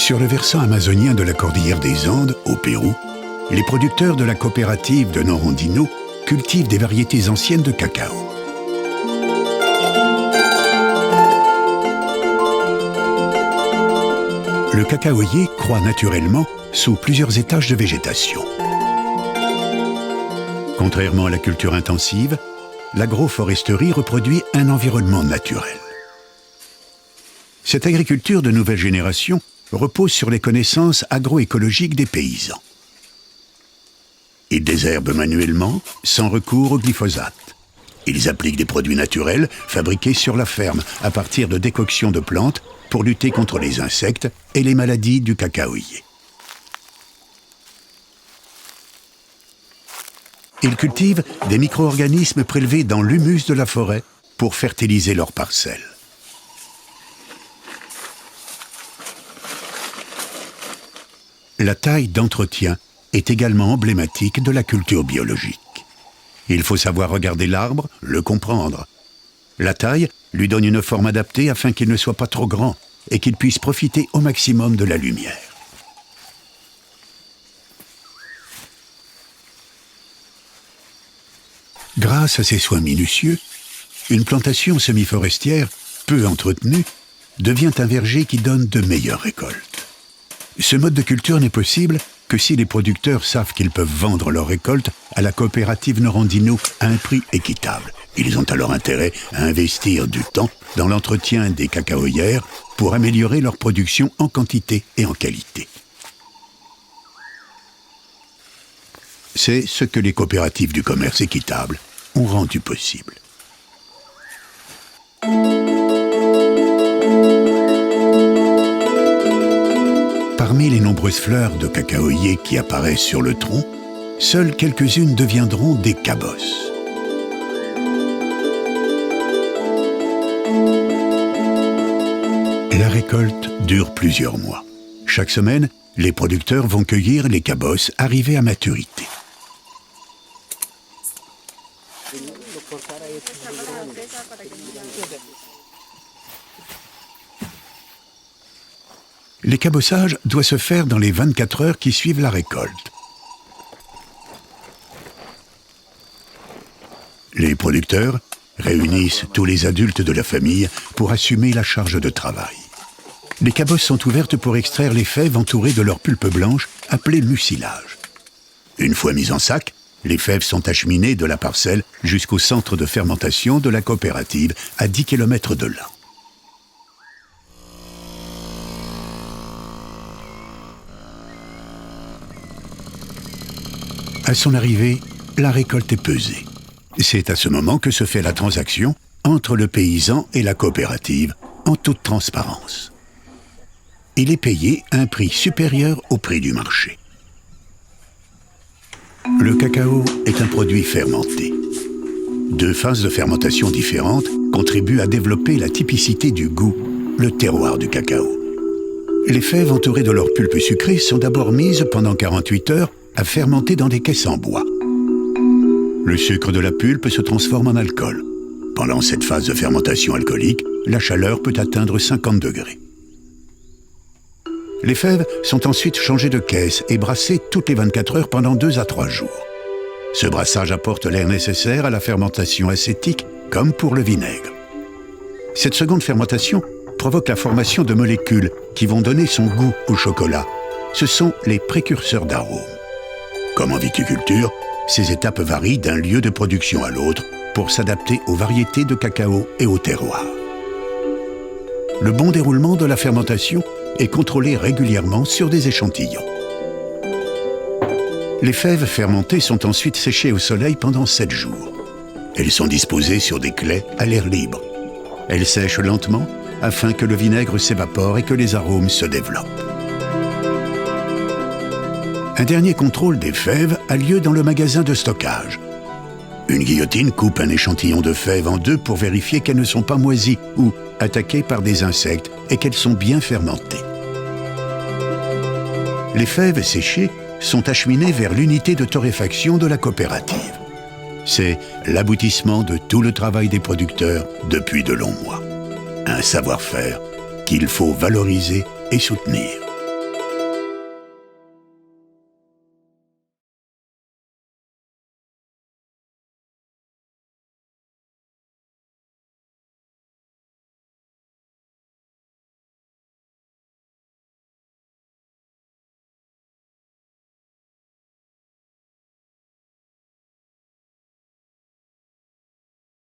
Sur le versant amazonien de la cordillère des Andes, au Pérou, les producteurs de la coopérative de Norandino cultivent des variétés anciennes de cacao. Le cacaoyer croît naturellement sous plusieurs étages de végétation. Contrairement à la culture intensive, l'agroforesterie reproduit un environnement naturel. Cette agriculture de nouvelle génération repose sur les connaissances agroécologiques des paysans. Ils désherbent manuellement, sans recours au glyphosate. Ils appliquent des produits naturels fabriqués sur la ferme à partir de décoctions de plantes pour lutter contre les insectes et les maladies du cacaoyer. Ils cultivent des micro-organismes prélevés dans l'humus de la forêt pour fertiliser leurs parcelles. La taille d'entretien est également emblématique de la culture biologique. Il faut savoir regarder l'arbre, le comprendre. La taille lui donne une forme adaptée afin qu'il ne soit pas trop grand et qu'il puisse profiter au maximum de la lumière. Grâce à ces soins minutieux, une plantation semi-forestière, peu entretenue, devient un verger qui donne de meilleures récoltes. Ce mode de culture n'est possible que si les producteurs savent qu'ils peuvent vendre leurs récoltes à la coopérative Norandino à un prix équitable. Ils ont alors intérêt à investir du temps dans l'entretien des cacaoyères pour améliorer leur production en quantité et en qualité. C'est ce que les coopératives du commerce équitable ont rendu possible. Parmi les nombreuses fleurs de cacaoyer qui apparaissent sur le tronc, seules quelques-unes deviendront des cabosses. La récolte dure plusieurs mois. Chaque semaine, les producteurs vont cueillir les cabosses arrivées à maturité. Les cabossages doivent se faire dans les 24 heures qui suivent la récolte. Les producteurs réunissent tous les adultes de la famille pour assumer la charge de travail. Les cabosses sont ouvertes pour extraire les fèves entourées de leur pulpe blanche, appelée mucilage. Une fois mises en sac, les fèves sont acheminées de la parcelle jusqu'au centre de fermentation de la coopérative, à 10 km de là. À son arrivée, la récolte est pesée. C'est à ce moment que se fait la transaction entre le paysan et la coopérative, en toute transparence. Il est payé un prix supérieur au prix du marché. Le cacao est un produit fermenté. 2 phases de fermentation différentes contribuent à développer la typicité du goût, le terroir du cacao. Les fèves entourées de leur pulpe sucrée sont d'abord mises pendant 48 heures à fermenter dans des caisses en bois. Le sucre de la pulpe se transforme en alcool. Pendant cette phase de fermentation alcoolique, la chaleur peut atteindre 50 degrés. Les fèves sont ensuite changées de caisse et brassées toutes les 24 heures pendant 2 à 3 jours. Ce brassage apporte l'air nécessaire à la fermentation acétique, comme pour le vinaigre. Cette seconde fermentation provoque la formation de molécules qui vont donner son goût au chocolat. Ce sont les précurseurs d'arômes. Comme en viticulture, ces étapes varient d'un lieu de production à l'autre pour s'adapter aux variétés de cacao et au terroir. Le bon déroulement de la fermentation est contrôlé régulièrement sur des échantillons. Les fèves fermentées sont ensuite séchées au soleil pendant 7 jours. Elles sont disposées sur des claies à l'air libre. Elles sèchent lentement afin que le vinaigre s'évapore et que les arômes se développent. Un dernier contrôle des fèves a lieu dans le magasin de stockage. Une guillotine coupe un échantillon de fèves en 2 pour vérifier qu'elles ne sont pas moisies ou attaquées par des insectes et qu'elles sont bien fermentées. Les fèves séchées sont acheminées vers l'unité de torréfaction de la coopérative. C'est l'aboutissement de tout le travail des producteurs depuis de longs mois. Un savoir-faire qu'il faut valoriser et soutenir.